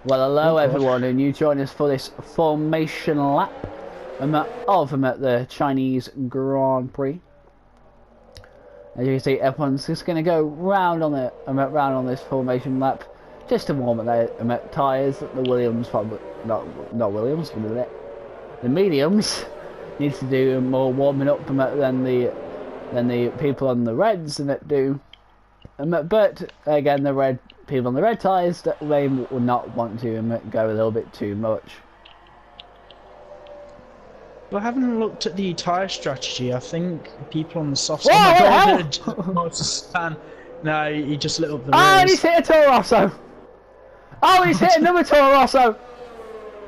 Well, hello Oh god. everyone, and you join us for this formation lap of the Chinese Grand Prix. As you can see, everyone's just going to go round on this formation lap, just to warm up their tyres. The Williams, probably not Williams, but the mediums need to do more warming up than the people on the reds do. But again, the people on the red tyres, they will not want to go a little bit too much. Well, I haven't looked at the tyre strategy. I think people on the soft side. No, he just lit up the rears. rears. He's hit a Toro Rosso! Oh, he's hit another Toro Rosso!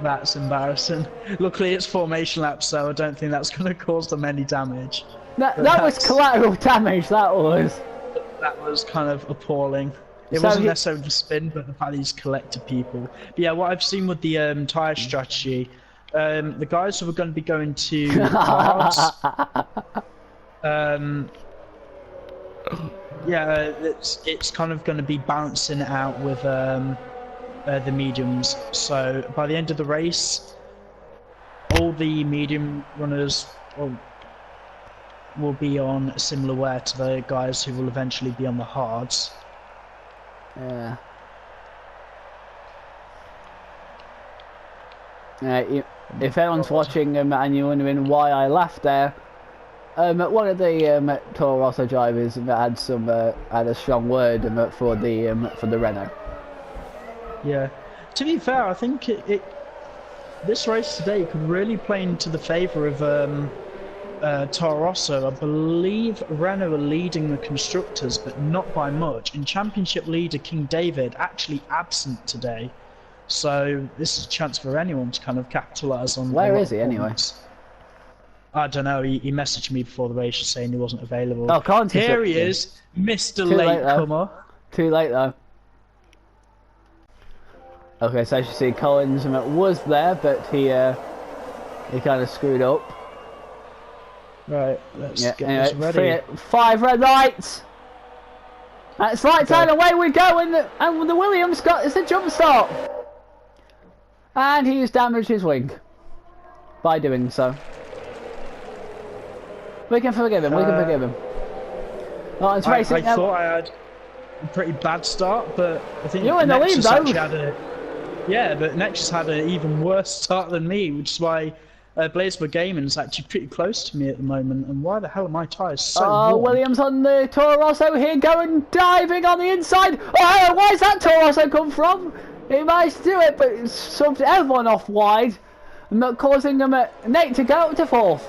That's embarrassing. Luckily, it's formation lap, so I don't think that's going to cause them any damage. That was collateral damage, that was. That was kind of appalling. It wasn't necessarily the spin, but the fact that he's collected people. But yeah, what I've seen with the tyre strategy, the guys who are going to be going to hards, yeah, it's kind of going to be balancing it out with the mediums. So by the end of the race, all the medium runners will be on similar wear to the guys who will eventually be on the hards. Yeah. If anyone's watching and you're wondering why I laughed there, one of the Toro Rosso drivers had a strong word for the Renault. Yeah. To be fair, I think this race today could really play into the favour of Toro Rosso. I believe Renault are leading the constructors, but not by much. And championship leader King David actually absent today, so this is a chance for anyone to kind of capitalise on. Where is he anyway? I don't know. He messaged me before the race saying he wasn't available. Oh, can't he? Here he is, Mr. Latecomer. Too late though. Okay, so as you see, Collins was there, but he kind of screwed up. Right, let's get this ready. 5 red lights! That's lights out, away we go, and the Williams it's a jump start! And he's damaged his wing by doing so. We can forgive him, Oh, it's racing. I thought I had a pretty bad start, but I think you're in the lead though! Yeah, but Nexus had an even worse start than me, which is why Blazebird Gaming is actually pretty close to me at the moment. And why the hell are my tyres so warm? Williams on the Toro Rosso here, going diving on the inside. Oh, where's that Toro Rosso come from? He managed to do it, but it's subbed everyone off wide, causing Nate to go up to 4th.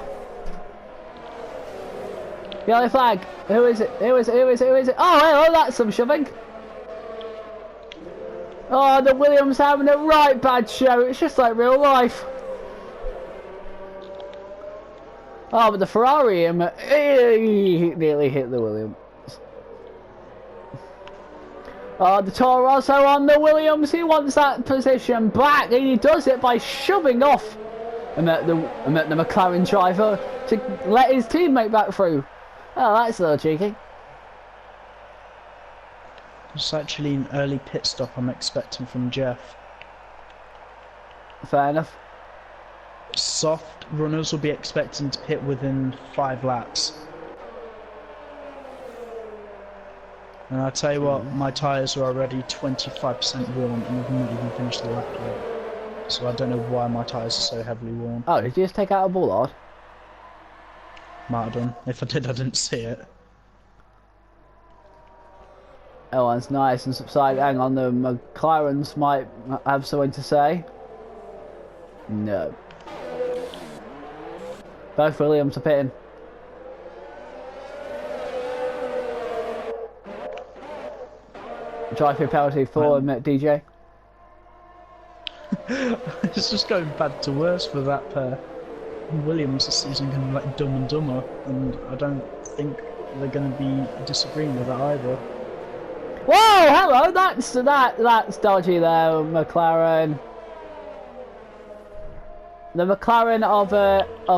Yellow flag. Who is it? Who is it? Oh, hello, that's some shoving. Oh, the Williams having a right bad show. It's just like real life. Oh, but the Ferrari, he nearly hit the Williams. Oh, the Toro Rosso on the Williams. He wants that position back, and he does it by shoving off the McLaren driver to let his teammate back through. Oh, that's a little cheeky. It's actually an early pit stop I'm expecting from Jeff. Fair enough. Soft runners will be expecting to pit within 5 laps. And I'll tell you what, my tyres are already 25% worn and we've not even finished the lap yet. So I don't know why my tyres are so heavily worn. Oh, did you just take out a bollard? Might have done. If I did, I didn't see it. Oh, that's nice and subsided. Hang on, the McLarens might have something to say. No. Both Williams are pitting. Drive-through penalty for DJ. It's just going bad to worse for that pair. Williams this season going to be like Dumb and Dumber, and I don't think they're going to be disagreeing with that either. Whoa, hello, that's dodgy there, McLaren. The McLaren of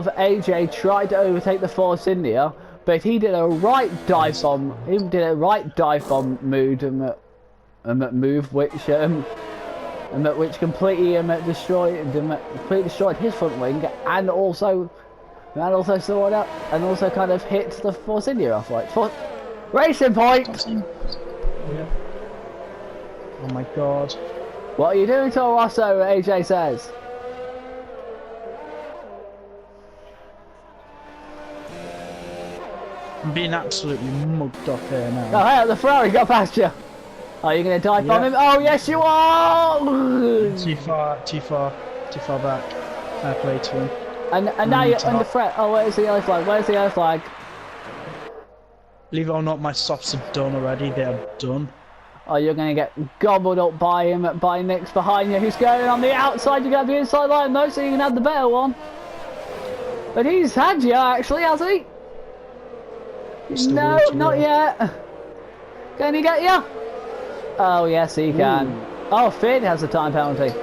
AJ tried to overtake the Force India, but he did a right dive bomb. He did a right dive bomb move, which which completely destroyed his front wing, and also slowed up, and also kind of hit the Force India off right. Racing point! Yeah. Oh my god. What are you doing, Toro Rosso? AJ says. I'm being absolutely mugged up here now. Oh, hey, the Ferrari got past you. Are you going to dive on him? Oh, yes, you are! Too far back. Fair play to him. And now you're under threat. Oh, where's the yellow flag? Where's the yellow flag? Believe it or not, my softs are done already. They are done. Oh, you're going to get gobbled up by him, by Nick's behind you, who's going on the outside. You're going to have the inside line, though, so you can have the better one. But he's had you, actually, has he? No, not yet. Can he get you? Oh, yes, he can. Ooh. Oh, Finn has a time penalty.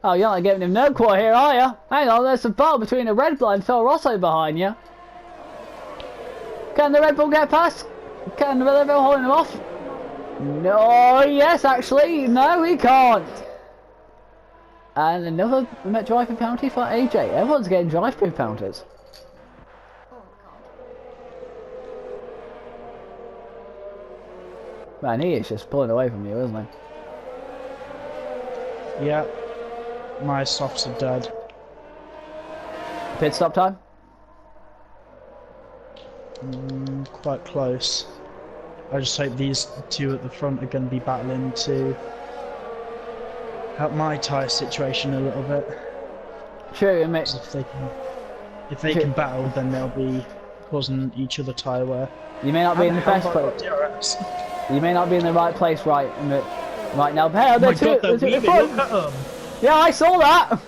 Oh, you're not giving him no quarter here, are you? Hang on, there's a battle between a Red Bull and Phil Rosso behind you. Can the Red Bull get past? Can the Red Bull hold him off? No, yes, actually. No, he can't. And another driving penalty for AJ. Everyone's getting drive-through penalties. Man, he is just pulling away from you, isn't he? Yeah. My softs are dead. Pit stop time? Quite close. I just hope these two at the front are going to be battling to help my tyre situation a little bit. True, mate. If they can battle, then they'll be causing each other tyre wear. You may not be in the best place. You may not be in the right place right now. Hey, they're two at the front. Yeah, I saw that.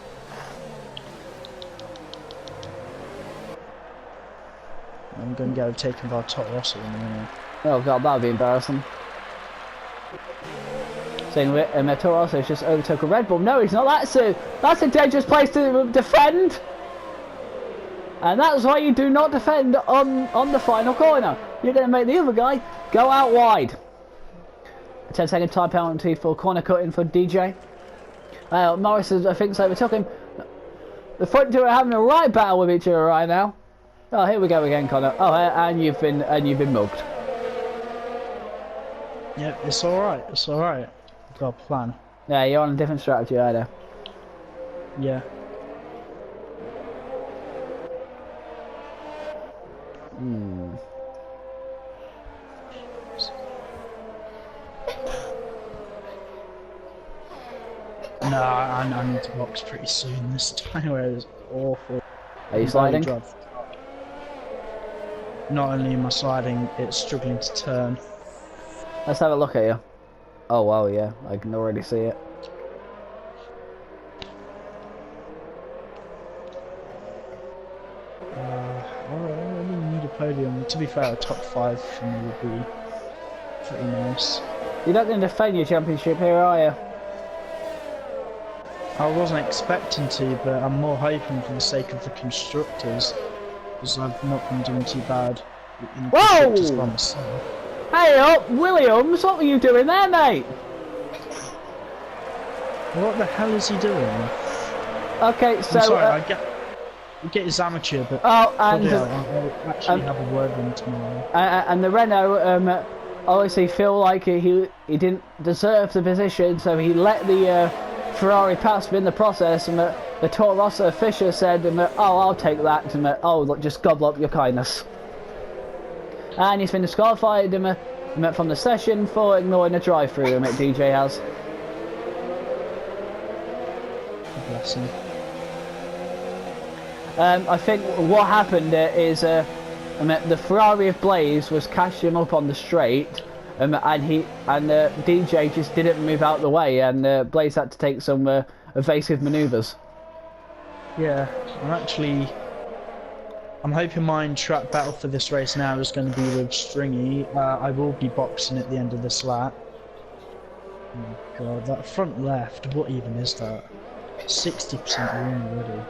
I'm going to get overtaken by Toro Rosso in a minute. Oh god, that would be embarrassing. Saying Toro Rosso just overtook a Red Bull. No, he's not. That's a dangerous place to defend. And that's why you do not defend on the final corner. You're going to make the other guy go out wide. A 10-second time penalty for corner cutting for DJ. Morris, I think, overtook him. The front two are having a right battle with each other right now. Oh, here we go again, Connor. Oh, and you've been mugged. Yeah, it's all right. It's all right. I've got a plan. Yeah, you're on a different strategy, I know. Yeah. No, I need to box pretty soon this time. Where it's awful. Are you sliding? Not only am I sliding, it's struggling to turn. Let's have a look at you. Oh wow, yeah, I can already see it. I really need a podium. To be fair, a top 5 for me would be pretty nice. You're not going to defend your championship here, are you? I wasn't expecting to, but I'm more hoping for the sake of the constructors, because I've not been doing too bad in the constructors by myself. Hey up, Williams, what were you doing there, mate? What the hell is he doing? Okay, so... I'm sorry, I get his amateur, but... Oh, and... I'll actually have a word with him tomorrow. And the Renault, obviously feel like he didn't deserve the position, so he let the Ferrari pass him in the process, and the Toro Rosso official said, oh, I'll take that, and oh, look, just gobble up your kindness. And he's been disqualified from the session for ignoring the drive-through, DJ has. Bless him. I think what happened is the Ferrari of Blaze was catching him up on the straight, and DJ just didn't move out the way, and Blaze had to take some evasive manoeuvres. Yeah, I'm hoping my track battle for this race now is going to be with Stringy. I will be boxing at the end of this lap. Oh god, that front left, what even is that? 60% room already.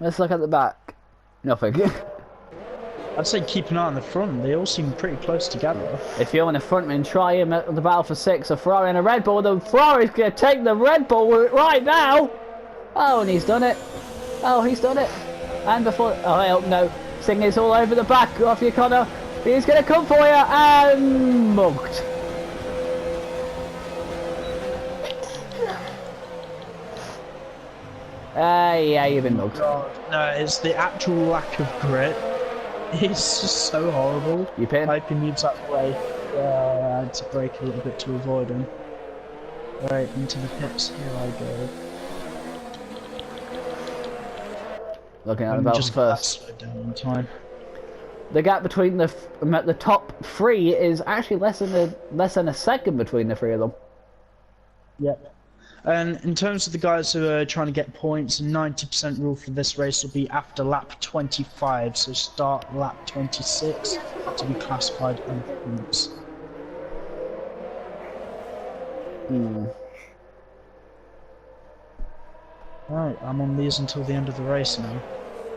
Let's look at the back. Nothing. I'd say keep an eye on the front. They all seem pretty close together. If you're in the front man, try him at the battle for 6. A Ferrari and a Red Bull. The Ferrari's going to take the Red Bull right now. Oh, and he's done it. Oh, he's done it. And before... Oh, hell, no. Singer's all over the back. Off you, Connor. He's going to come for you. And mugged. Yeah, you've been mugged. God. No, it's the actual lack of grit. It's just so horrible. You pin? I hope he moves out the way. I had to brake a little bit to avoid him. Right, into the pits. Here I go. Looking at the battle first. Slow down in time. The gap between the top 3 is actually less than a second between the 3 of them. Yep. And in terms of the guys who are trying to get points, 90% rule for this race will be after lap 25, so start lap 26 to be classified in points. Right, I'm on these until the end of the race now.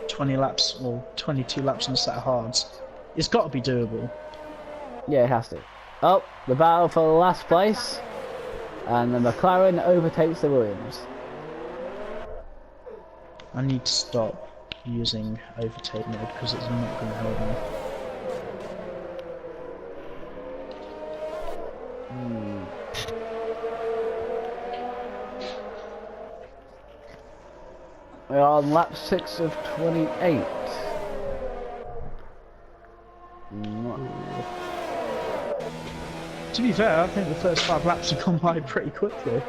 20 laps, or 22 laps on a set of hards. It's got to be doable. Yeah, it has to. Oh, the battle for the last place. And the McLaren overtakes the Williams. I need to stop using overtake mode because it's not going to help me. We are on lap 6 of 28. To be fair, I think the first 5 laps have gone by pretty quickly.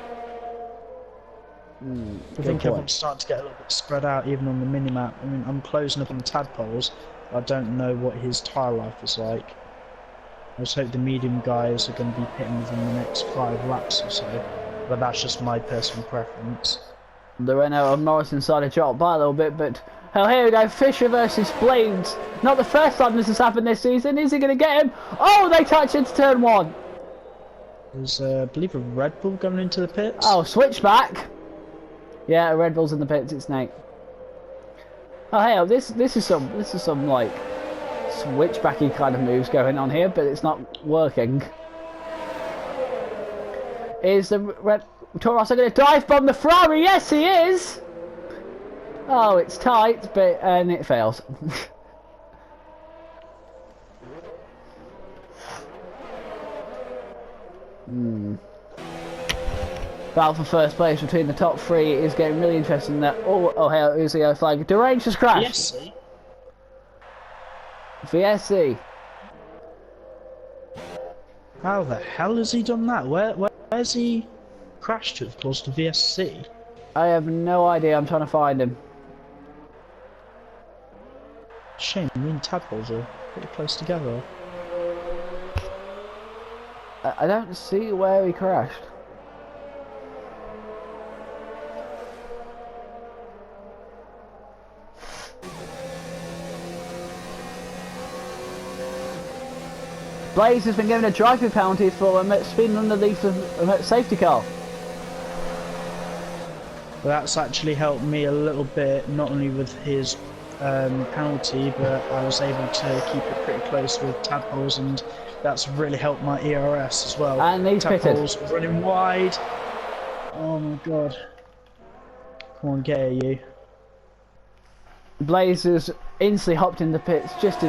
I think everyone's starting to get a little bit spread out even on the minimap. I mean, I'm closing up on the tadpoles. I don't know what his tyre life is like. I just hope the medium guys are going to be pitting within the next 5 laps or so. But that's just my personal preference. The Renault and Morrison side of dropped by a little bit, but hell, here we go. Fisher versus Blades. Not the first time this has happened this season. Is he going to get him? Oh, they touch into turn 1. There's, I believe, a Red Bull going into the pits. Oh, switchback. Yeah, a Red Bull's in the pits. It's Nate. Oh, hey, this is some like switchbacky kind of moves going on here, but it's not working. Is the Red Toro Rosso going to dive bomb the Ferrari? Yes, he is. Oh, it's tight, but and it fails. Battle for first place between the top 3 is getting really interesting. That oh hell, who's the flag? Deranged has crashed. Yes. VSC. How the hell has he done that? Where's he crashed to? Of course, to VSC. I have no idea. I'm trying to find him. Shame, me and Tadpoles are pretty close together. I don't see where he crashed. Blaze has been given a driving penalty for speeding underneath the safety car. Well, that's actually helped me a little bit, not only with his penalty, but I was able to keep it pretty close with Tadpoles, and that's really helped my ERS as well. And he's pitted. Tadpoles running wide. Oh my god. Come on, get at you. Blaze has instantly hopped in the pits just to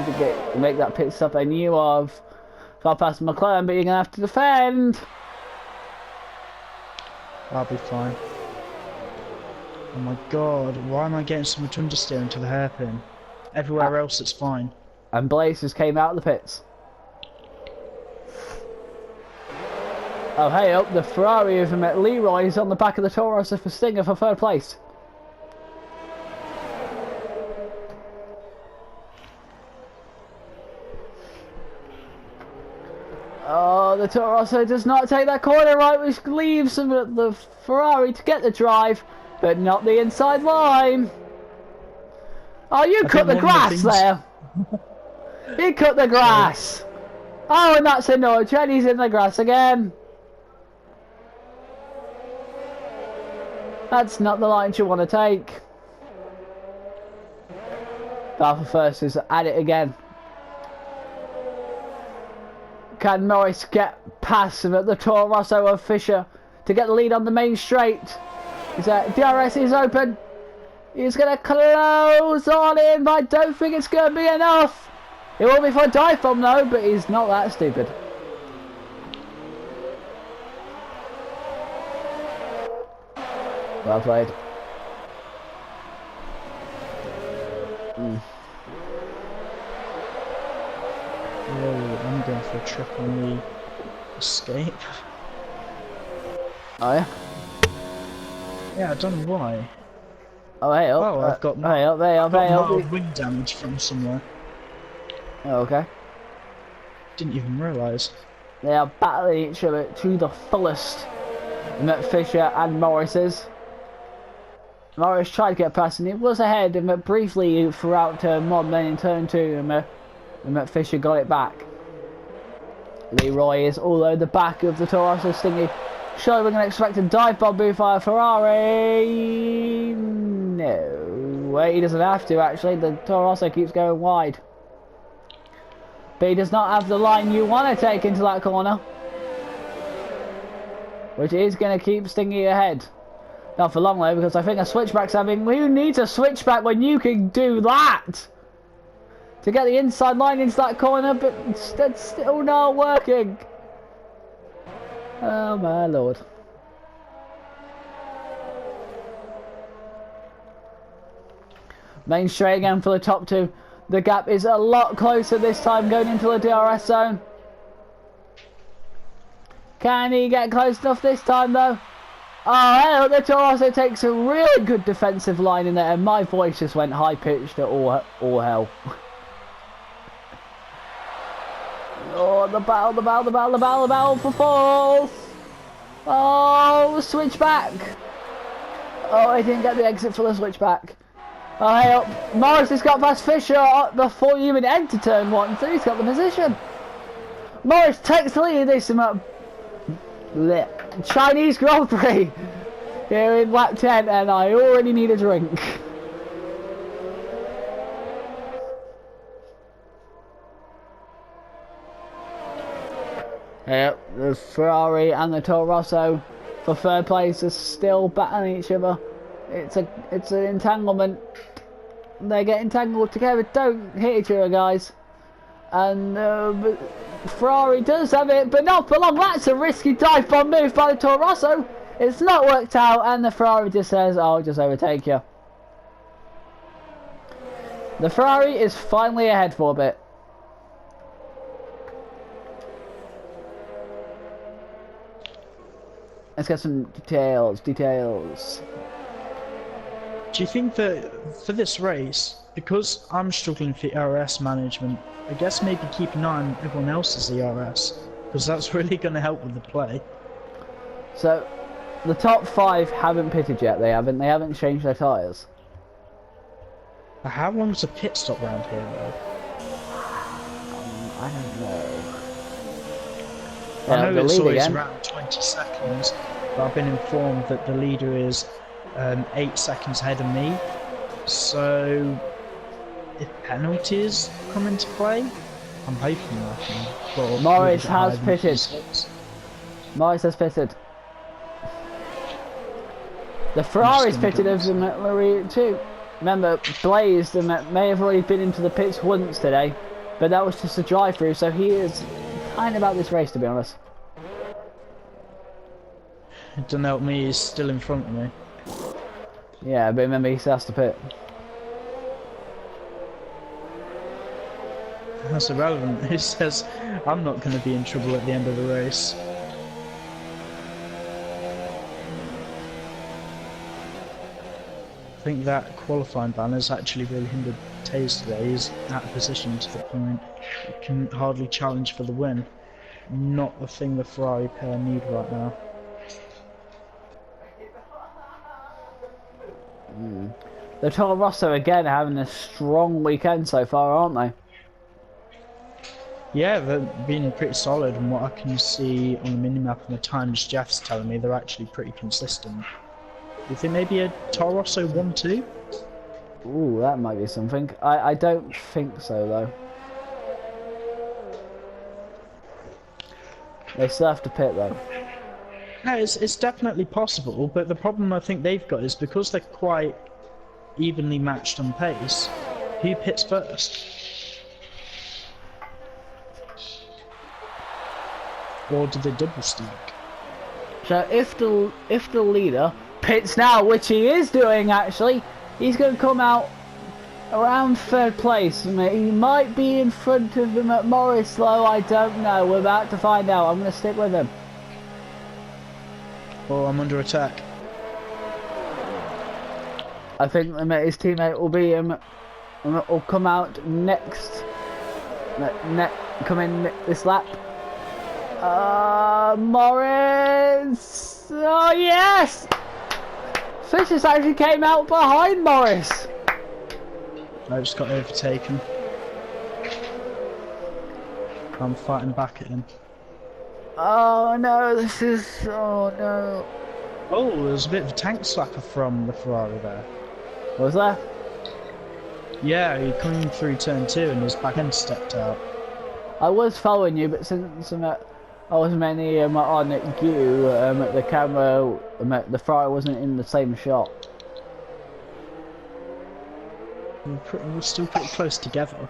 make that pit stop, and you have got past McLaren, but you're going to have to defend. I'll be fine. Oh my god, why am I getting so much understeer to the hairpin? Everywhere else it's fine. And Blaze just came out of the pits. Oh hey up, the Ferrari of Leroy is on the back of the Toro Rosso for Stinger for 3rd place. Oh, the Toro Rosso does not take that corner right, which leaves the Ferrari to get the drive, but not the inside line. Oh, you cut the grass there. You cut the grass. Oh, and that's a nudge, and he's in the grass again. That's not the line you want to take. Battle first is at it again. Can Morris get past him at the Toro Rosso of Fisher to get the lead on the main straight? DRS is open. He's going to close on in, but I don't think it's going to be enough. It will be for a dive bomb though, but he's not that stupid. Well played. Whoa, I'm going for a trip on the escape. Oh yeah? Yeah, I don't know why. Oh hey up. Oh, I've got mild wing damage from somewhere. Oh, okay. Didn't even realise. They are battling each other to the fullest. Fisher and Morris's. Morris tried to get past and he was ahead briefly throughout turn 1, then in turn 2 and Fisher got it back. Leroy is all over the back of the Toro Rosso Stingy. Surely we're going to expect a dive bomb move by Ferrari. No, he doesn't have to actually. The Toro Rosso keeps going wide. But he does not have the line you want to take into that corner. Which is going to keep Stingy ahead. Not for long though, because I think a switchback's having... Who needs a switchback when you can do that? To get the inside line into that corner, but that's still not working. Oh my lord. Main straight again for the top two. The gap is a lot closer this time going into the DRS zone. Can he get close enough this time though? Oh hell, the Toro Rosso takes a really good defensive line in there and my voice just went high pitched at all hell. Oh, the battle for fourth. Oh, switchback. Oh, I didn't get the exit for the switchback. Oh, hey up. Morris has got past Fisher before you even enter turn 1, so he's got the position. Morris takes the lead in this Chinese Grand Prix here in lap 10, and I already need a drink. Yep, the Ferrari and the Toro Rosso for third place are still battling each other. It's an entanglement. They get entangled together. Don't hit each other, guys. And Ferrari does have it, but not for long. That's a risky dive bomb move by the Toro Rosso. It's not worked out, and the Ferrari just says, "I'll just overtake you." The Ferrari is finally ahead for a bit. Let's get some details. Do you think that for this race, because I'm struggling for ERS management, I guess maybe keep an eye on everyone else's ERS, because that's really going to help with the play. So, the top 5 haven't pitted yet. They haven't changed their tyres. How long's a pit stop round here, though? I don't know. I know it's always around 20 seconds, but I've been informed that the leader is 8 seconds ahead of me. So, if penalties come into play, I'm hoping I can. Morris has pitted. Morris has pitted. The Ferrari's pitted over the Marie too. Remember, Blaze may have already been into the pits once today, but that was just a drive-through, so he is kind of about this race, to be honest. It doesn't help me, he's still in front of me. Yeah, but remember, he still has to pit. That's irrelevant. He says, I'm not going to be in trouble at the end of the race. I think that qualifying ban has actually really hindered Taze today. He's out of position to the point he can hardly challenge for the win. Not the thing the Ferrari pair need right now. The Toro Rosso again are having a strong weekend so far, aren't they? Yeah, they've been pretty solid, and what I can see on the minimap and the times Jeff's telling me, they're actually pretty consistent. Do you think maybe a Toro Rosso 1-2? Ooh, that might be something. I don't think so though. They still have to pit though. No, it's definitely possible, but the problem I think they've got is because they're quite evenly matched on pace, who pits first? Or do they double stack? So if the leader pits now, which he is doing actually, he's going to come out around third place. He might be in front of him at Morris though, I don't know. We're about to find out. I'm going to stick with him. Or I'm under attack. I think his teammate will be will come out next. Come in this lap. Morris! Oh yes! Fisher's actually came out behind Morris. I just got overtaken. I'm fighting back at him. Oh no, this is... oh no. Oh, there's a bit of a tank slacker from the Ferrari there. What was that? Yeah, he coming through turn 2 and his back end stepped out. I was following you, but since I was mainly on you, the camera, the Ferrari wasn't in the same shot. We're still pretty close together.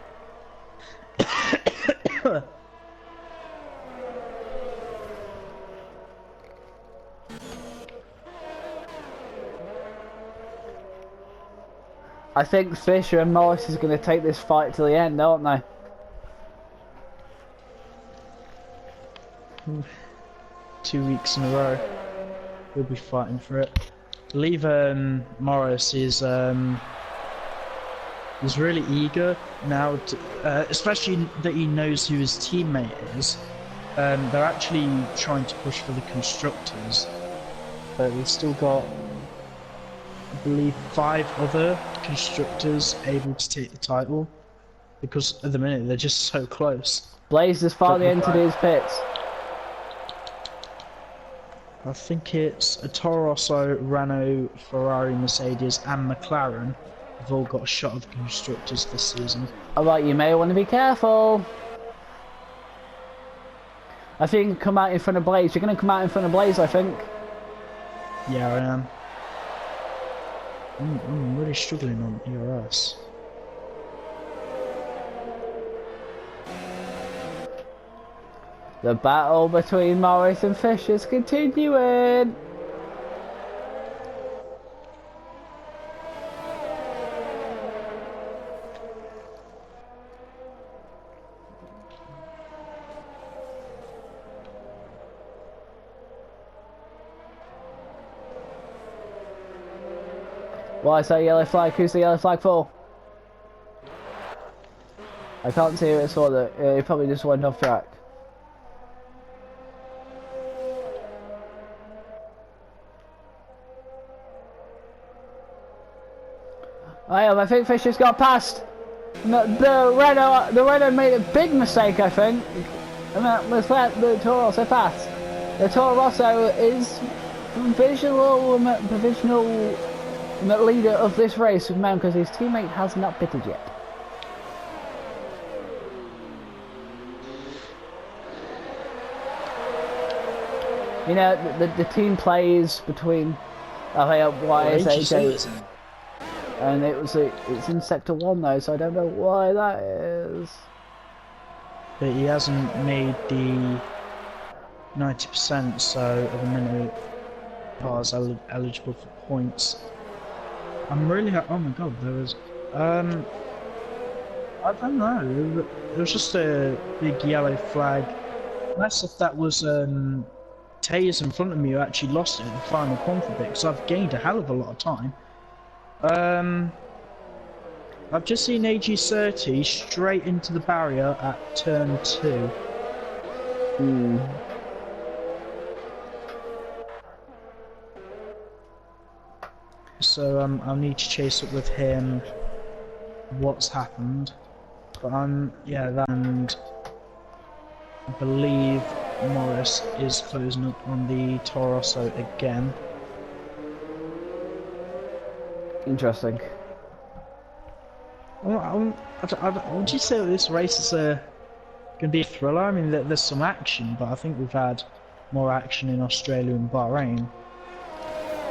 I think Fisher and Morris is going to take this fight to the end, don't they? 2 weeks in a row, we'll be fighting for it. I believe Morris is really eager now, to, especially that he knows who his teammate is. They're actually trying to push for the constructors, but we've still got, I believe, 5 other constructors able to take the title, because at the minute they're just so close. Blaze has finally entered his pits. I think it's a Toro Rosso, Renault, Ferrari, Mercedes and McLaren have all got a shot of the constructors this season. Alright, you may want to be careful. I think come out in front of Blaze. You're going to come out in front of Blaze, I think. Yeah, I am. I'm really struggling on ERS. The battle between Morris and Fisher is continuing. Why is that yellow flag? Who's the yellow flag for? I can't see who it's for. It probably just went off track. I think Fisher's got past. The Renault made a big mistake, I think. And that was let the Toro Rosso pass. The Toro Rosso is provisional leader of this race, because his teammate has not pitted yet. You know, the team plays between YSH and it's in sector 1 though, so I don't know why that is. But he hasn't made the 90%, so at the minute cars are eligible for points. I'm really oh my god, there was I don't know, it was just a big yellow flag. Unless if that was Taylor's in front of me who actually lost it in the final conflict, because I've gained a hell of a lot of time. I've just seen AG30 straight into the barrier at turn 2. So I'll need to chase up with him what's happened. But yeah, that, and I believe Morris is closing up on the Toro Rosso again. Interesting. Would you say that this race is going to be a thriller? I mean, there's some action, but I think we've had more action in Australia and Bahrain.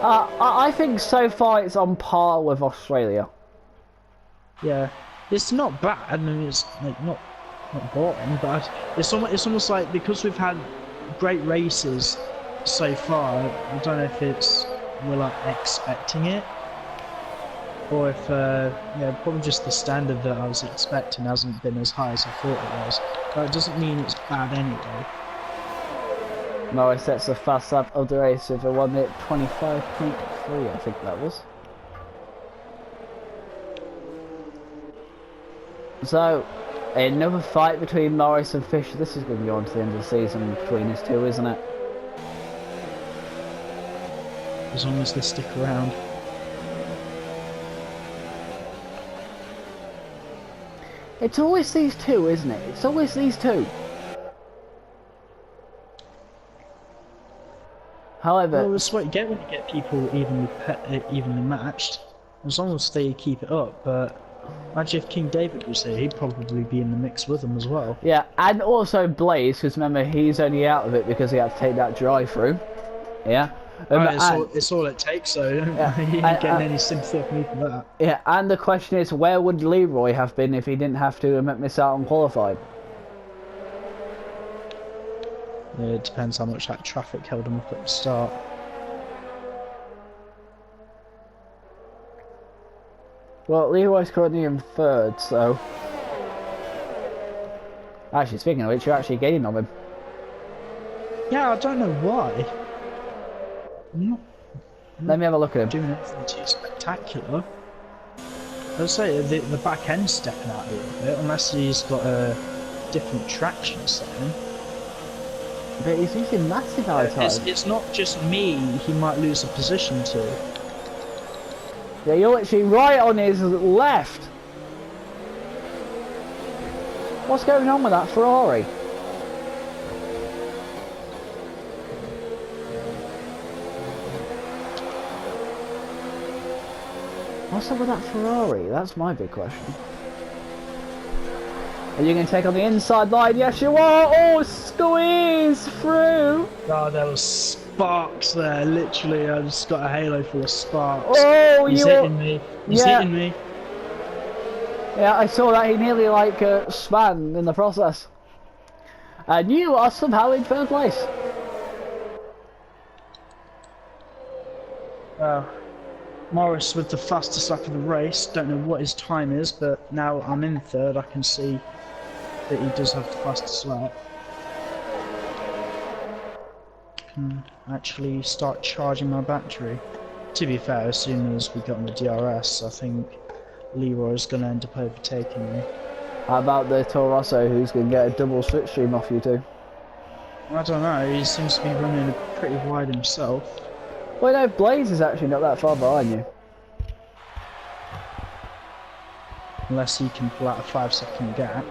I think so far it's on par with Australia. Yeah, it's not bad. I mean, it's like not boring, but it's almost like because we've had great races so far. I don't know if we're like expecting it, or if yeah, probably just the standard that I was expecting hasn't been as high as I thought it was. But it doesn't mean it's bad anyway. Norris sets the fast lap of the race with a 1 minute 25.3, I think that was. So, another fight between Norris and Fisher. This is going to go on to the end of the season between these two, isn't it? As long as they stick around. It's always these two, isn't it? It's always these two. However, well, that's what you get when you get people evenly matched. As long as they keep it up, but imagine if King David was here, he'd probably be in the mix with them as well. yeah, and also Blaze, because remember, he's only out of it because he had to take that drive-through. Yeah. It's all it takes, so you ain't getting any sympathy from me for that. Yeah, and the question is, where would Leroy have been if he didn't have to miss out on qualifying? Yeah, it depends how much that traffic held him up at the start. Well, Leroy's currently in third, so... Actually, speaking of which, you're actually gaining on him. Yeah, I don't know why. Let me have a look at him. Doing anything too spectacular. I'd say the back end's stepping out a little bit, unless he's got a different traction setting. But he's using massive time. It's not just me he might lose a position to. Yeah, you're literally right on his left. What's going on with that Ferrari? What's up with that Ferrari? That's my big question. Are you going to take on the inside line? Yes, you are! Oh, squeeze through! Oh, there was sparks there, literally. I just got a halo full of sparks. Oh, He's hitting me. He's hitting me. Yeah, I saw that. He nearly, like, span in the process. And you are somehow in third place. Morris with the fastest lap of the race. Don't know what his time is, but now I'm in third. I can see that he does have the fastest lap. Can actually start charging my battery. To be fair, as soon as we got on the DRS, I think Leroy's going to end up overtaking me. How about the Toro Rosso, who's going to get a double slipstream off you two? I don't know. He seems to be running pretty wide himself. Well, no, Blaze is actually not that far behind you. Unless he can pull out a 5-second gap.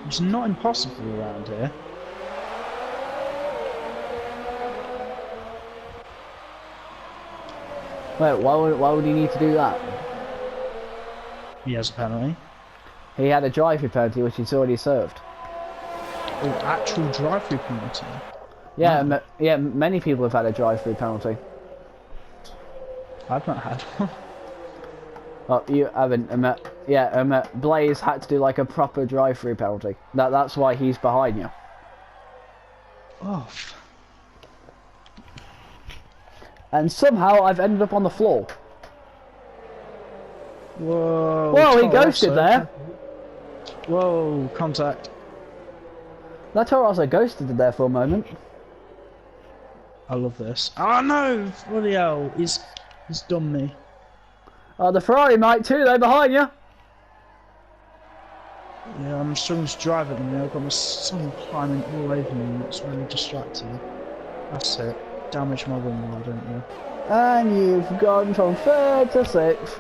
Which is not impossible around here. Wait, why would he need to do that? He has a penalty. He had a drive-through penalty, which he's already served. Oh, actual drive-through penalty? Yeah, yeah, many people have had a drive-through penalty. I've not had one. Oh, you haven't. Blaze had to do like a proper drive-through penalty. That's why he's behind you. Oh. And somehow I've ended up on the floor. Whoa. Whoa, he ghosted there. Whoa, contact. That Toro also ghosted there for a moment. I love this. Oh no! Bloody hell, he's done me. Oh, the Ferrari might too, though, behind you. Yeah, I'm struggling to drive at the minute. I've got my son climbing all over me. It's really distracting. That's it. Damage my wing wall, don't you? And you've gone from 3rd to 6th.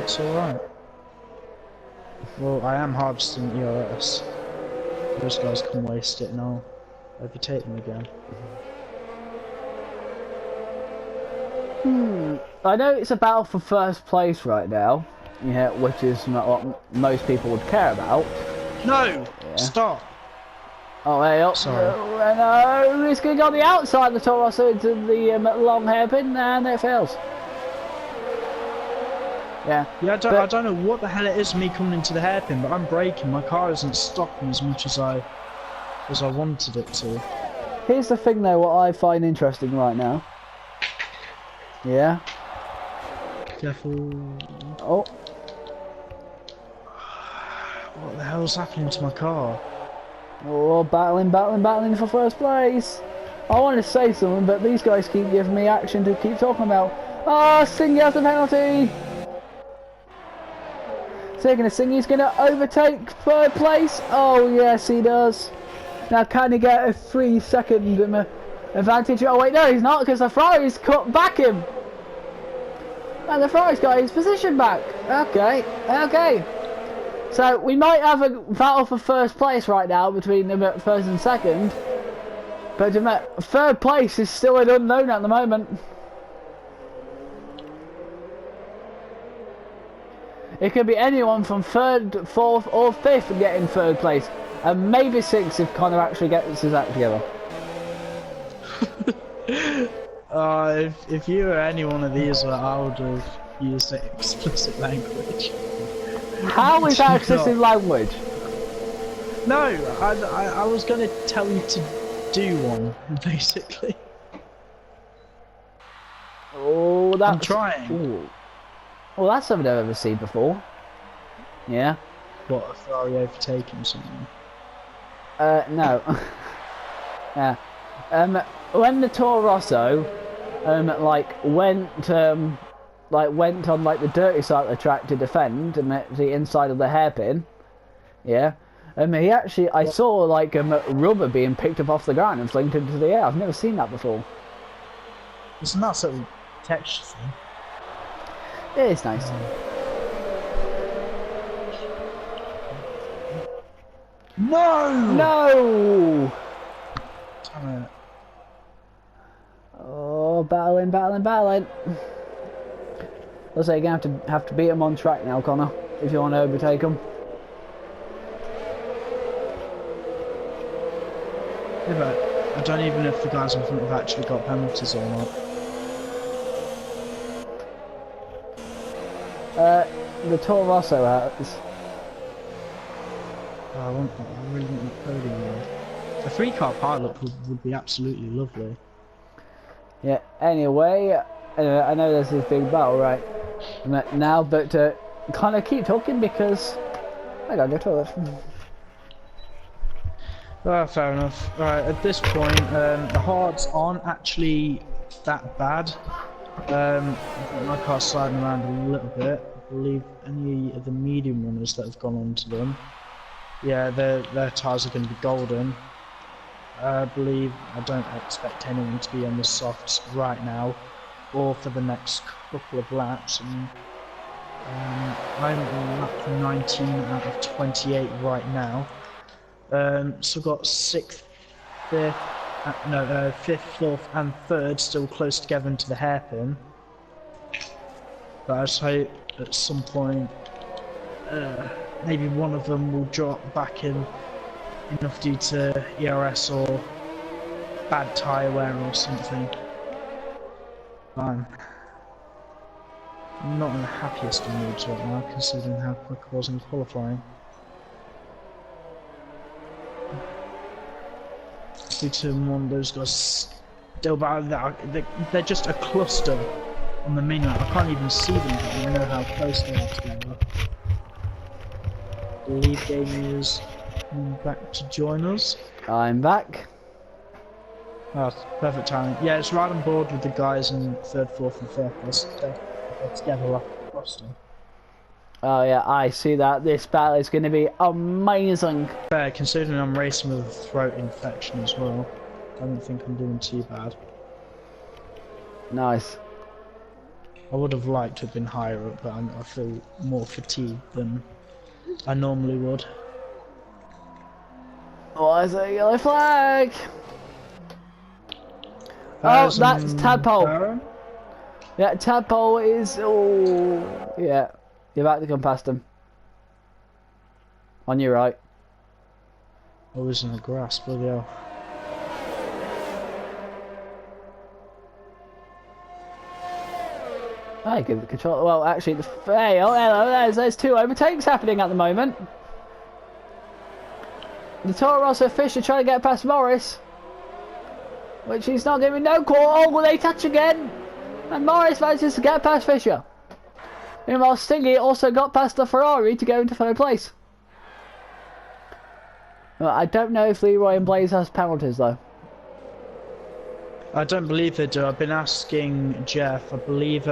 It's alright. Well, I am harvesting ERS. Those guys can waste it and I'll overtake them again. I know it's a battle for first place right now, Yeah, which is not what most people would care about. No! Yeah. Stop! Oh, hey, oh, Sorry. no, it's going to go on the outside of the Toro Rosso into the long hairpin, and it fails. Yeah. Yeah, I don't know what the hell it is me coming into the hairpin, but I'm braking. My car isn't stopping as much as I wanted it to. Here's the thing, though, what I find interesting right now. Yeah. Careful. Oh. What the hell's happening to my car? Oh, battling for first place. I want to say something, but these guys keep giving me action to keep talking about. Oh, Singh has the penalty. Taking a Singh, he's going to overtake third place. Oh, yes, he does. Now, can he get a 3-second advantage? Oh, wait, no, he's not, because the Ferrari's cut back him. And the Ferrari's got his position back. Okay, okay. So, we might have a battle for first place right now between first and second. But third place is still an unknown at the moment. It could be anyone from third, fourth or fifth getting third place. And maybe sixth if Connor actually gets his act together. If you were any one of these, I would have used explicit language. How is that explicit language? No, I was going to tell you to do one, basically. Oh, that's... I'm trying. Ooh. Well, that's something I've ever seen before. Yeah. What, a Ferrari overtaking something? No. Yeah. When the Toro Rosso, went on the dirty side of the track to defend the inside of the hairpin, yeah. He actually, I saw rubber being picked up off the ground and flinged into the air. I've never seen that before. It's not sort of texture thing. It is nice. No! No! Damn it. Oh, battling. Looks like you're gonna have to beat him on track now, Connor, if you want to overtake him. Yeah, but I don't even know if the guys in front have actually got penalties or not. The Toro Rosso has. I really want that podium there. A 3-car pilot would be absolutely lovely. Yeah, anyway, I know there's this big battle right now, but kind of keep talking because I gotta go to the toilet. Fair enough. Alright, at this point, the hards aren't actually that bad. My car's sliding around a little bit. I believe any of the medium runners that have gone onto them, yeah, their tyres are going to be golden. I don't expect anyone to be on the softs right now, or for the next couple of laps. And I'm on lap 19 out of 28 right now. So I've got 6th, 5th, 5th, 4th and 3rd still close together into the hairpin. But I just hope at some point maybe one of them will drop back in enough due to ERS or bad tyre wear or something. I'm not in the happiest of moods right now, considering how quick I was in qualifying. One of those guys still bad. They're just a cluster on the main line. I can't even see them, but I know how close they are together. The lead game is back to join us. I'm back. Oh, perfect timing. Yeah, it's right on board with the guys in 3rd, 4th and 5th. They're together like Boston. Oh yeah, I see that. This battle is going to be amazing. Fair, considering I'm racing with a throat infection as well. I don't think I'm doing too bad. Nice. I would have liked to have been higher up, but I feel more fatigued than I normally would. Why is there a yellow flag? Oh, that's Tadpole. Barrow? Yeah, Tadpole is... Oh, yeah. You're about to come past them. On your right. I was in the grass, bloody hell. I give the control. Well, actually, the fail. Hello, there's two overtakes happening at the moment. The Toro Rosso Fisher trying to get past Morris, which he's not giving no call. Oh, will they touch again? And Morris manages to get past Fisher. Meanwhile, Stingy also got past the Ferrari to go into third place. Well, I don't know if Leroy and Blaze has penalties though. I don't believe they do. I've been asking Jeff. I believe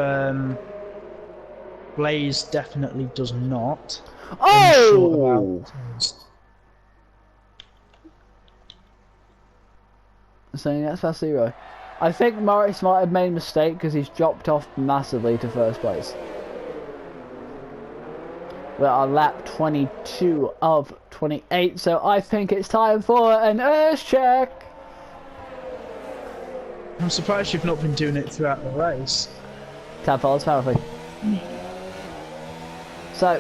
Blaze definitely does not. Oh! So that's past Leroy. I think Morris might have made a mistake because he's dropped off massively to first place. We're on lap 22 of 28, so I think it's time for an Earth check. I'm surprised you've not been doing it throughout the race. Tadpole's powerfully. So,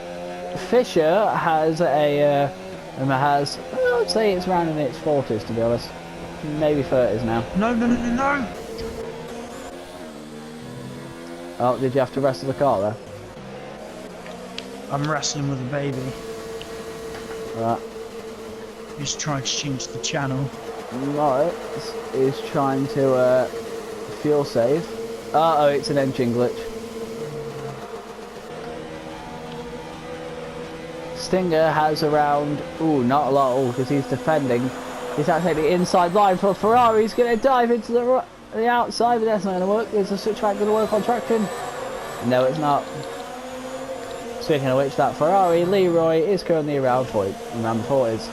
Fisher has a, I'd say it's around in its 40s to be honest. Maybe 30s now. No! Oh, did you have to wrestle the car there? I'm wrestling with a baby. Right. He's trying to change the channel. Morris is trying to fuel save. Uh oh, it's an engine glitch. Stinger has around, ooh, not a lot, because he's defending. He's actually the inside line for Ferrari. He's going to dive into the outside, but that's not going to work. Is the switchback going to work on traction? No, it's not. Speaking of which, that Ferrari, Leroy, is currently around the 40s.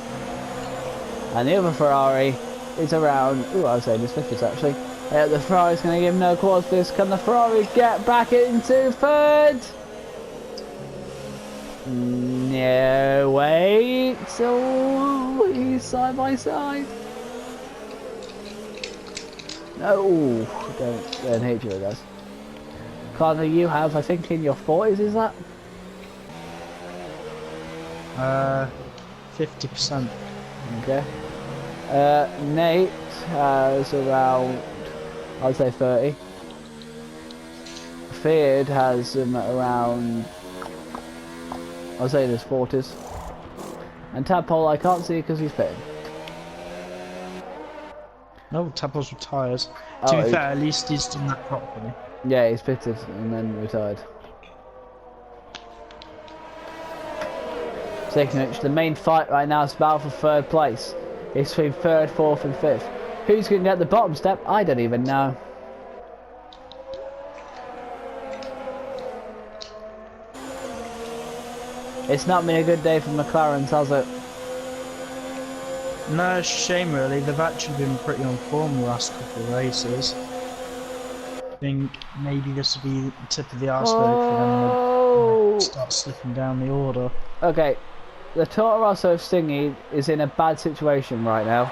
And the other Ferrari is around, ooh, I was saying this 50s actually. The Ferrari's going to give no cause for this. Can the Ferrari get back into third? No, wait. So he's side by side. No, don't hate you, guys. Connor, you have, I think, in your 40s, is that? 50%. Okay. Nate has around, I'd say 30. Feared has around, I'd say in his 40s. And Tadpole I can't see because he's pitting. No, Tadpole's retired. Oh, To be fair, at least he's done that properly. Yeah, he's pitted and then retired. Speaking of which, the main fight right now is battle for third place. It's between third, fourth and fifth. Who's going to get the bottom step? I don't even know. It's not been a good day for McLaren's, has it? No, it's a shame really. They've actually been pretty on form the last couple of races. I think maybe this will be the tip of the iceberg for them to start slipping down the order. Okay, the Toro Rosso Stingy is in a bad situation right now.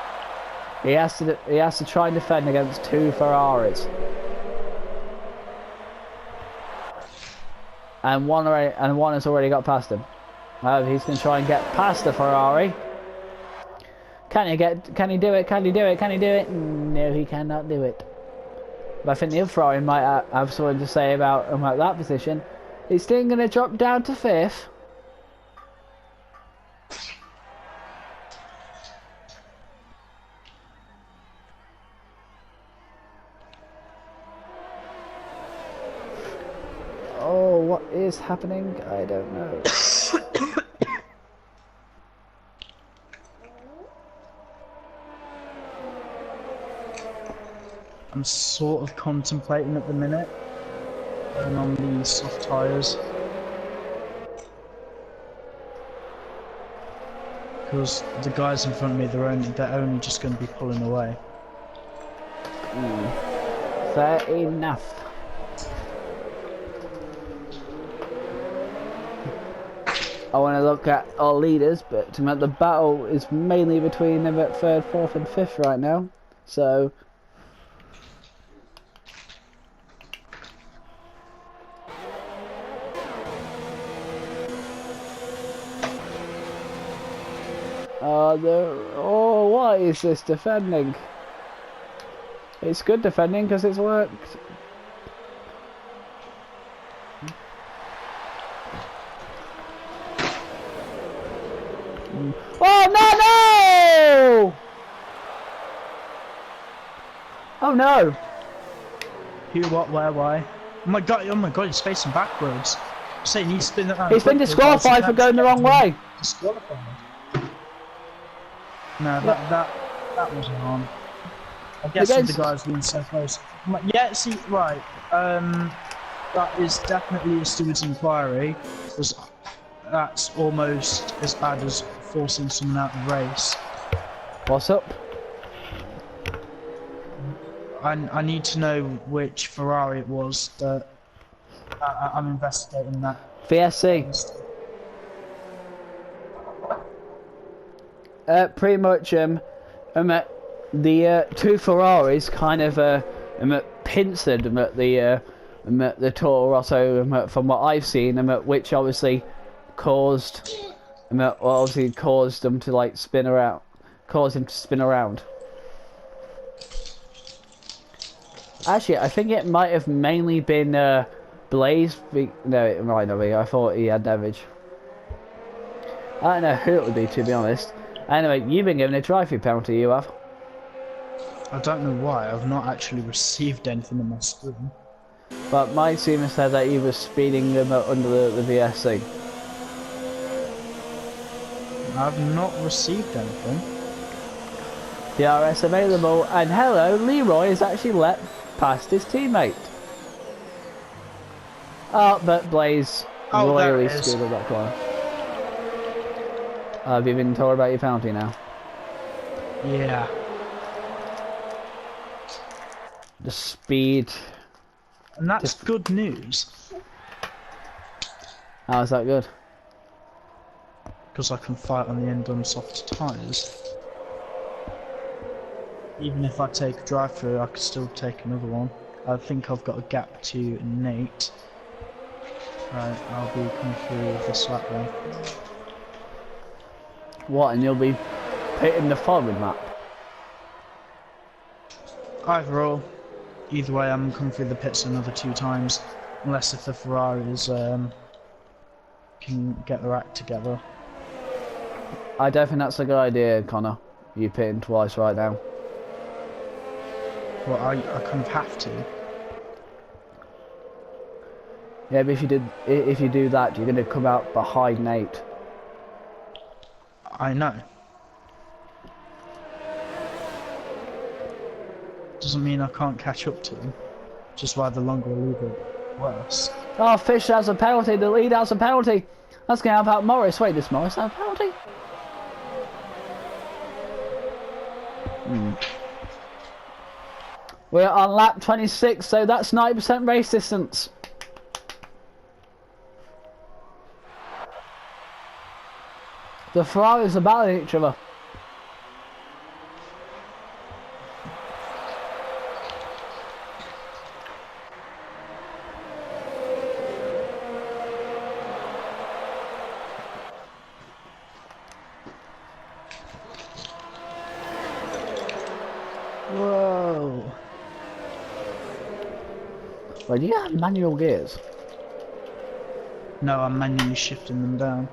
He has to try and defend against two Ferraris. And one has already got past him. He's going to try and get past the Ferrari. Can he do it? Can he do it? No, he cannot do it. But I think the other Ferrari might have something to say about that position. He's still going to drop down to fifth. Oh, what is happening? I don't know. I'm sort of contemplating at the minute, and on these soft tyres, because the guys in front of me, they're only just going to be pulling away. Fair enough. I want to look at our leaders, but the battle is mainly between them at third, fourth and fifth right now. So Oh, what is this defending? It's good defending because it's worked. Oh, no, no! Oh, no. Who, what, where, why? Oh my god, he's facing backwards. So he needs to spin that. He's been disqualified for going the wrong way. Disqualified. No, that wasn't on. I guess the guy's been so close. Yeah, see, right. That is definitely a steward's inquiry. That's almost as bad as forcing someone out of the race. What's up? I need to know which Ferrari it was that I'm investigating that. VSC. Pretty much, the two Ferraris kind of pincered the Toro Rosso from what I've seen, which obviously caused them to like spin around, caused him to spin around. Actually, I think it might have mainly been Blaze. No, it might not be. I thought he had damage. I don't know who it would be, to be honest. Anyway, you've been given a drive-through penalty, you have. I don't know why. I've not actually received anything on my screen. But my team said that he was speeding them under the VSC. I've not received anything. DRS available, and hello, Leroy has actually let past his teammate. Oh, but Blaze royally screwed up that corner. Have you been told about your penalty now? Yeah. The speed. And that's good news. How is that good? Because I can fight on the end on soft tyres. Even if I take a drive-through, I could still take another one. I think I've got a gap to Nate. Right, I'll be coming through this lap then. What, and you'll be pitting the following lap? Either or. Either way, I'm coming through the pits another 2 times. Unless if the Ferraris can get their act together. I don't think that's a good idea, Connor. You pitting twice right now. Well, I kind of have to. Yeah, but if you do that, you're going to come out behind Nate. I know. Doesn't mean I can't catch up to him. Just why the longer I leave it, worse. Oh, Fish has a penalty. The lead has a penalty. That's going to help out Morris. Wait, does Morris have a penalty? We're on lap 26, so that's 90% race distance. The Ferraris are battling each other. Whoa. Well, do you have manual gears? No, I'm manually shifting them down.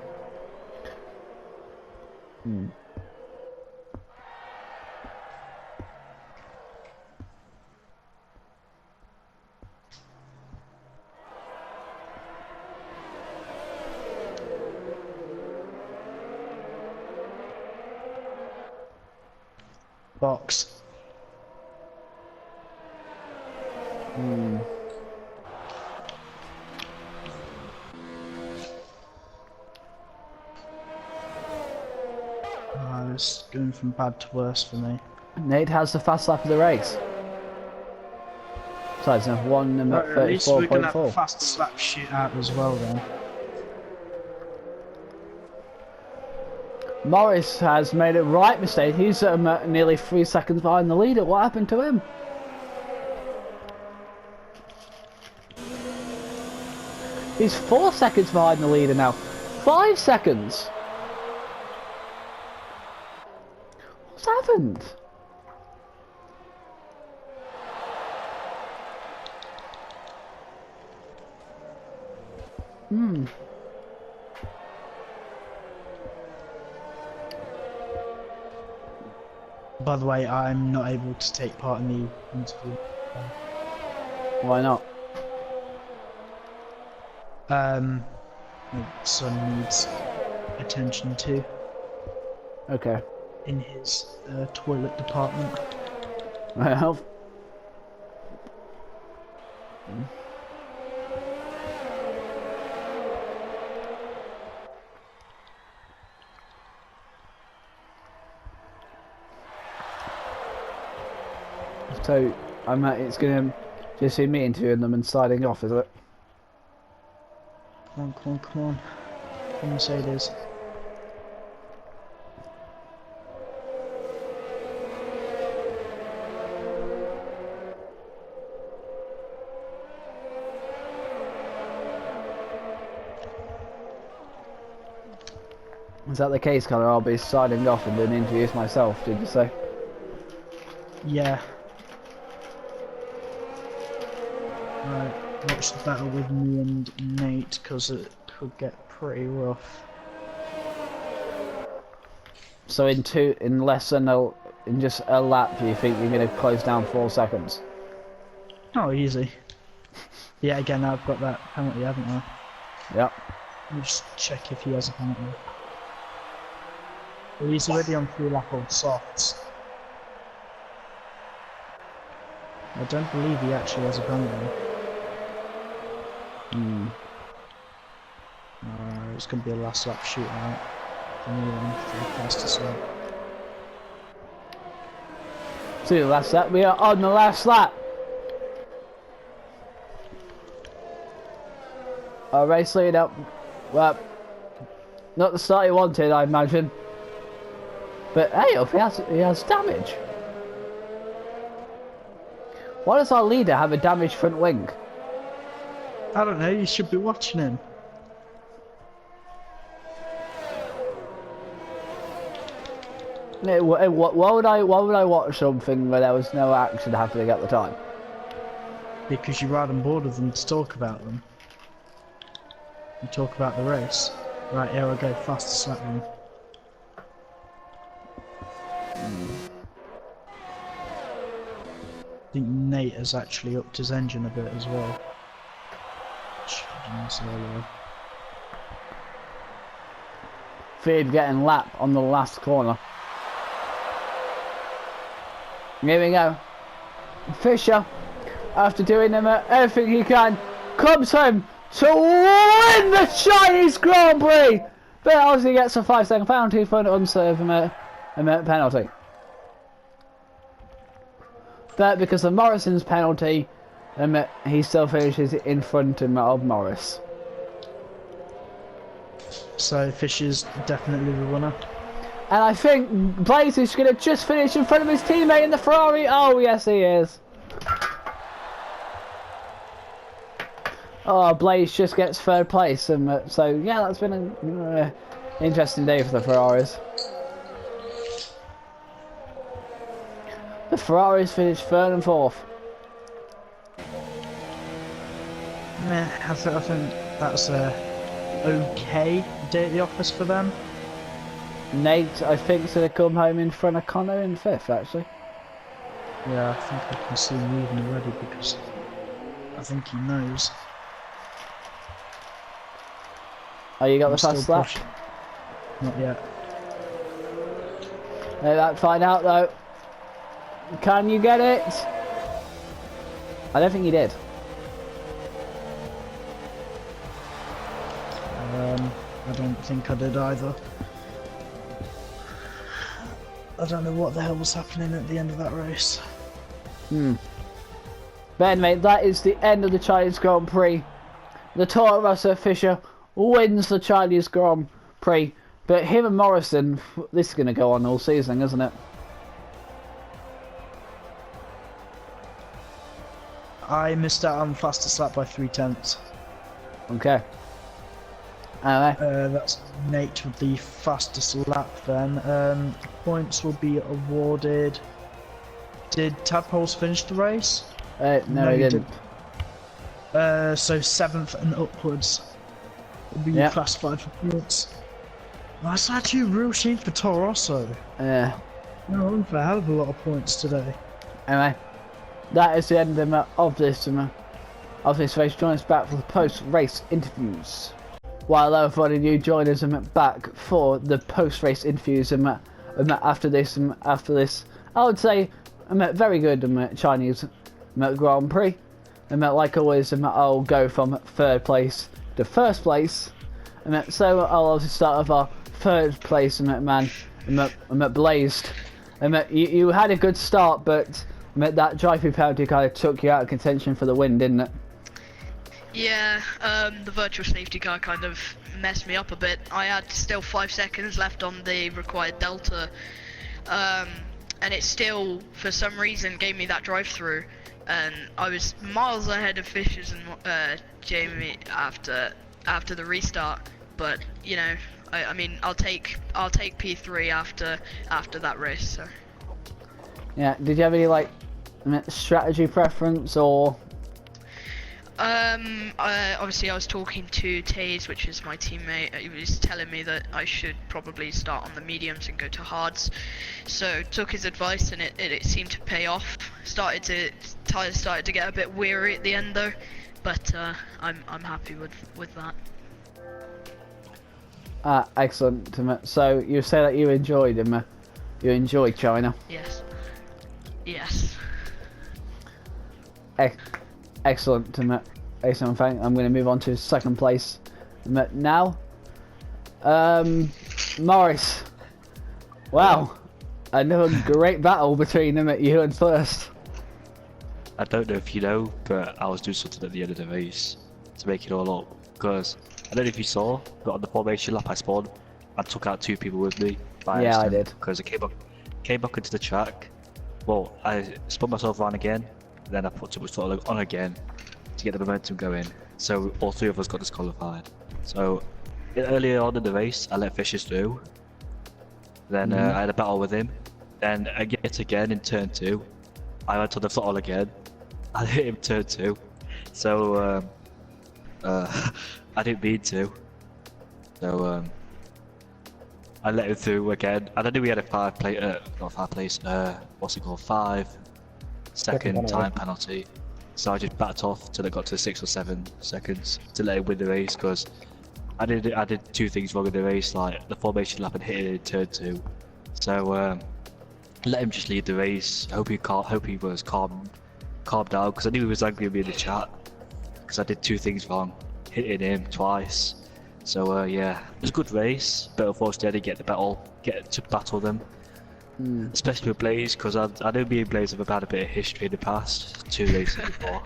Box. It's going from bad to worse for me. Nate has the fast lap of the race. Besides, no, 1 Right, at least we're going to have a 34.4. fast slap shootout as well then. Morris has made a right mistake. He's nearly 3 seconds behind the leader. What happened to him? He's 4 seconds behind the leader now. 5 seconds. haven't. Hmm. By the way, I'm not able to take part in the interview. Why not? My son needs attention to Okay. in his toilet department. Well. So, it's gonna just be me interviewing them and signing off, is it? Come on, come on, come on. Come and say it is. Is that the case, Connor? I'll be signing off and doing interviews myself, did you say? Yeah. Right, watch the battle with me and Nate, because it could get pretty rough. So in just a lap, do you think you're going to close down 4 seconds? Oh, easy. Yeah, again, I've got that penalty, haven't I? Yep. Let me just check if he has a penalty. Well, he's already on 3 lap on softs. I don't believe he actually has a penalty. Hmm. It's going to be a last lap shootout. For the fastest lap. See the last lap. We are on the last lap. Our race lead up. Well, not the start he wanted, I imagine. But hey, he has damage. Why does our leader have a damaged front wing? I don't know, you should be watching him. Why would I watch something where there was no action happening at the time? Because you're right on board with them to talk about them. You talk about the race. Right, here I go, fastest lap then. I think Nate has actually upped his engine a bit as well. Feared getting lap on the last corner. Here we go. Fisher, after doing everything he can, comes home to win the Chinese Grand Prix. But obviously gets a 5-second penalty for an unserved penalty. But because of Morrison's penalty, he still finishes in front of Morris. So Fisher's definitely the winner. And I think Blaze is going to just finish in front of his teammate in the Ferrari. Oh, yes, he is. Oh, Blaze just gets 3rd place. And so, yeah, that's been an interesting day for the Ferraris. The Ferraris finished 3rd and 4th. Meh, I think that's a okay day at the office for them. Nate, I think, is going to come home in front of Connor in 5th, actually. Yeah, I think I can see him leaving already because I think he knows. Oh, you got the fast lap? Not yet. Let's find out, though. Can you get it? I don't think you did. I don't think I did either. I don't know what the hell was happening at the end of that race. But anyway, that is the end of the Chinese Grand Prix. The Toro Rosso Fisher wins the Chinese Grand Prix. But him and Morrison, this is going to go on all season, isn't it? I missed out on fastest lap by 3/10. Okay. Alright. That's Nate with the fastest lap then. Points will be awarded. Did Tadpoles finish the race? No, he didn't. So 7th and upwards will be classified for points. That's actually a real shame for Toro Rosso. Yeah. No, I'm for a hell of a lot of points today. Anyway, that is the end of this race. Join us back for the post-race interviews. While everybody new join us back for the post-race interviews after this, I would say very good Chinese Grand Prix. Like always, I'll go from 3rd place to 1st place. So I'll obviously start with our 3rd place man, Blazed. You had a good start, but that drive-through penalty kind of took you out of contention for the win, didn't it? Yeah, the virtual safety car kind of messed me up a bit. I had still 5 seconds left on the required delta, and it still, for some reason, gave me that drive-through, and I was miles ahead of Fishers and Jamie after the restart. But you know, I mean, I'll take P3 after that race. So. Yeah. Did you have any strategy preference or? Obviously I was talking to Taze, which is my teammate. He was telling me that I should probably start on the mediums and go to hards. So took his advice, and it seemed to pay off. Tyres started to get a bit weary at the end though, but I'm happy with that. Excellent. So you say that you enjoyed him. You enjoyed China. Yes. Yes. Excellent. Excellent. I'm going to move on to 2nd place now. Morris. Wow. Another great battle between you and 1st. I don't know if you know, but I was doing something at the end of the race to make it all up. Because I don't know if you saw, but on the formation lap I spawned, I took out 2 people with me. Yeah, I did. Because I came back into the track. Well, I spun myself around again, then I put too much throttle on again to get the momentum going. So all 3 of us got disqualified. So earlier on in the race, I let Fishers through. Then I had a battle with him. Then yet again in turn 2, I went on the throttle again. I hit him turn 2. So I didn't mean to. So I let him through again. And I knew we had a 5-second time penalty. So I just backed off till it got to 6 or 7 seconds to let him win the race, because I did 2 things wrong in the race, like the formation lap and hitting it in turn 2. So let him just lead the race. Hope he was calm down, because I knew he was angry with me in the chat because I did 2 things wrong, hitting him twice. So yeah, it was a good race, but unfortunately I didn't get to battle them. Especially with Blaze, because I know me and Blaze have had a bit of history in the past, 2 races before.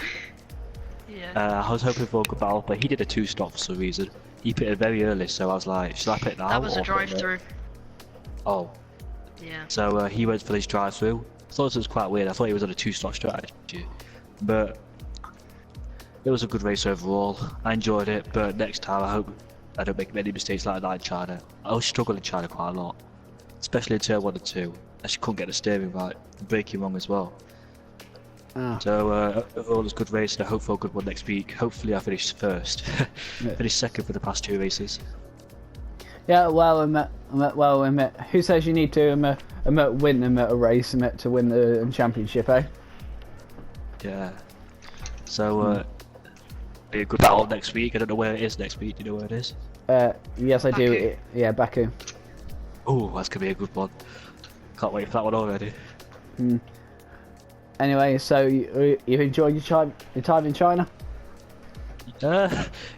Yeah. I was hoping for a good battle, but he did a 2-stop for some reason. He pitted very early, so I was like, should I pit now? That was a drive-through. Oh. Yeah. So he went for his drive-through. I thought it was quite weird. I thought he was on a 2-stop strategy, but it was a good race overall. I enjoyed it, but next time I hope I don't make many mistakes like that in China. I was struggling in China quite a lot, especially in turn 1 and 2. I just couldn't get the steering right, braking wrong as well. So overall, it's a good race, and I hope for a good one next week. Hopefully, I finish 1st, finish 2nd for the past 2 races. Yeah, well, who says you need to win a race to win the championship, eh? Yeah. So be a good battle next week. I don't know where it is next week. Do you know where it is? Yes, I do. Baku. Yeah, Baku. Oh, that's gonna be a good one. Can't wait for that one already. Anyway, so you enjoyed your time in China?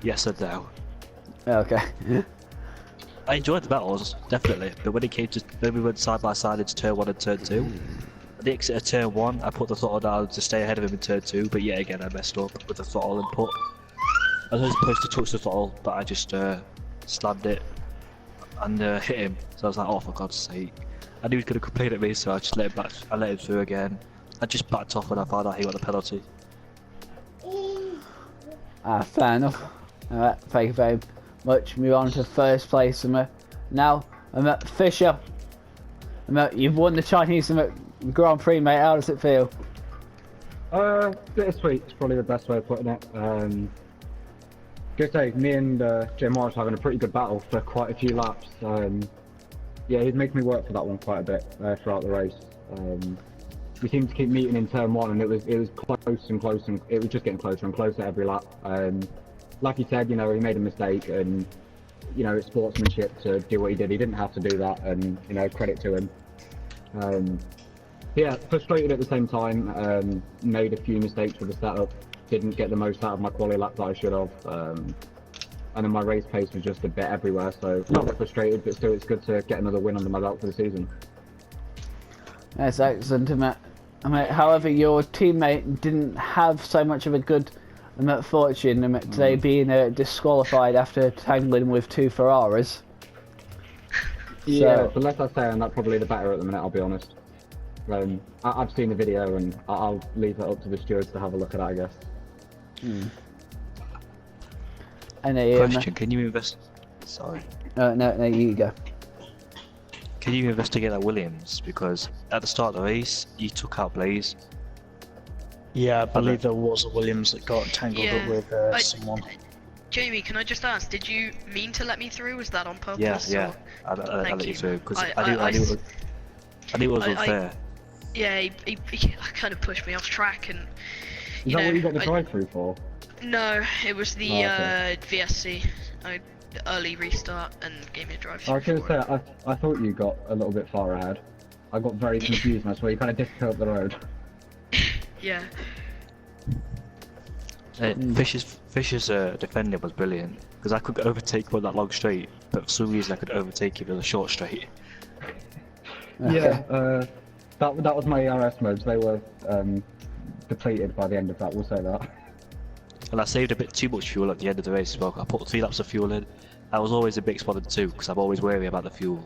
Yes and no. Okay. I enjoyed the battles, definitely. But when we went side by side into turn 1 and turn 2, at the exit of turn 1, I put the throttle down to stay ahead of him in turn 2, but yet again I messed up with the throttle input. I was supposed to touch the throttle, but I just slammed it and hit him. So I was like, oh, for God's sake. I knew he was going to complain at me, so I just let him back. I let him through again. I just backed off when I found out he got the penalty. Fair enough. Alright, thank you very much move on to first place. Now, Fisher, you've won the Chinese Grand Prix, mate. How does it feel? Bittersweet is probably the best way of putting it. Good say, me and Jay Morris having a pretty good battle for quite a few laps. Yeah, he's making me work for that one quite a bit throughout the race. We seemed to keep meeting in turn one, and it was close and close, and it was just getting closer and closer every lap. Like he said, you know, he made a mistake, and you know, it's sportsmanship to do what he did. He didn't have to do that, and you know, credit to him. Yeah, frustrated at the same time. Made a few mistakes with the setup. Didn't get the most out of my quality lap that I should have. And then my race pace was just a bit everywhere. So not that frustrated, but still, it's good to get another win under my belt for the season. That's excellent, however, your teammate didn't have so much of a good fortune today, being disqualified after tangling with 2 Ferraris. Yeah, the less I say on that, probably the better at the minute, I'll be honest. I've seen the video, and I'll leave it up to the stewards to have a look at it, I guess. Question, can you Sorry. No, you go. Can you investigate that Williams? Because at the start of the race, you took out Blaze. Yeah, I believe there was a Williams that got tangled up with someone. Jamie, can I just ask, did you mean to let me through? Was that on purpose? Yeah. I let you through, because I knew it was unfair. Yeah, he kind of pushed me off track, and Is that what you got the drive-through for? No, it was the okay. VSC. Early restart and gave me a drive-through. I was going to say, I thought you got a little bit far ahead. I got very confused, and I swear you kind of disappeared up the road. Yeah. Fisher's defender was brilliant, because I could overtake him on that long straight, but for some reason I could overtake him on a short straight. Yeah, that was my ERS modes. They were depleted by the end of that, we'll say that. And I saved a bit too much fuel at the end of the race as well. I put 3 laps of fuel in. I was always a big spot in 2, because I'm always wary about the fuel.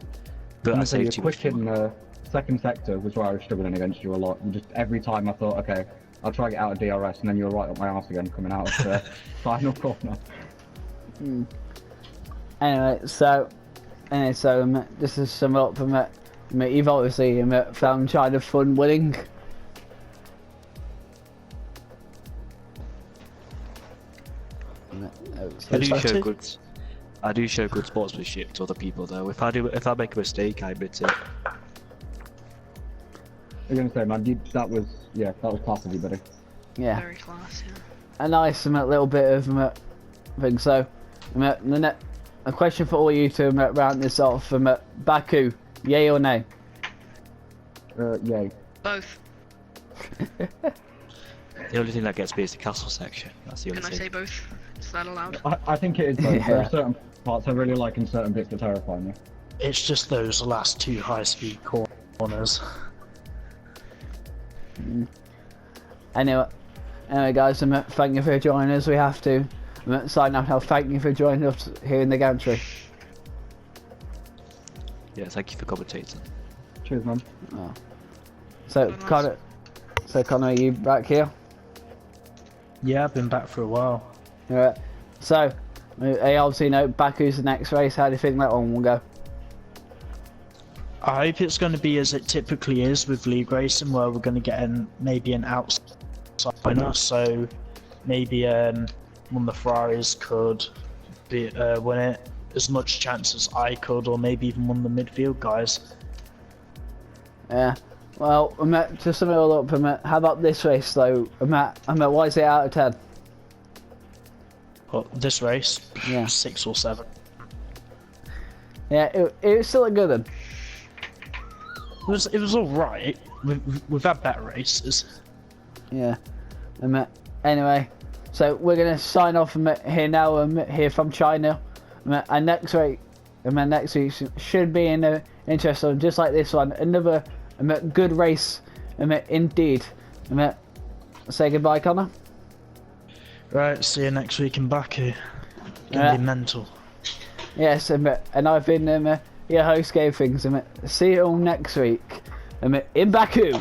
But I saved too much fuel. In second sector was where I was struggling against you a lot. Just every time I thought, okay, I'll try to get out of DRS, and then you were right up my arse again coming out of the final corner. Anyway, so this is some up from it. You've obviously found China fun winning. I do show good sportsmanship to other people though. If I make a mistake, I admit it. I'm gonna say, man, that was class of you, buddy. Yeah. Very class, yeah. A nice little bit of thing. So, a question for all you to round this off. Baku, yay or nay? Yay. Both. The only thing that gets me is the castle section. That's the only thing. Can I say both? Is that allowed? I think it is both. There are certain parts I really like and certain bits that terrify me. It's just those last 2 high-speed corners. Anyway, guys, thank you for joining us. We have to sign off now. Thank you for joining us here in the gantry. Yeah, thank you for commentating. Cheers, man. Oh. So, Connor, are you back here? Yeah, I've been back for a while. Alright. So, I obviously know Baku's the next race. How do you think that one will go? I hope it's going to be as it typically is with league racing, where we're going to get maybe an outside winner. So maybe one of the Ferraris could win it, as much chance as I could, or maybe even one of the midfield guys. Yeah. Well, to sum it all up, how about this race though? Why is it out of 10? Well, this race, yeah, 6 or 7. Yeah, it was still a good one. It was all right. We've had better races. Yeah. Anyway, so we're gonna sign off here now. Here from China. And next week, should be interesting, just like this one. Another good race, indeed. Say goodbye, Connor. Right. See you next week in Baku. Gonna be mental. Yes, and I've been your host, Gave Things. See you all next week in Baku.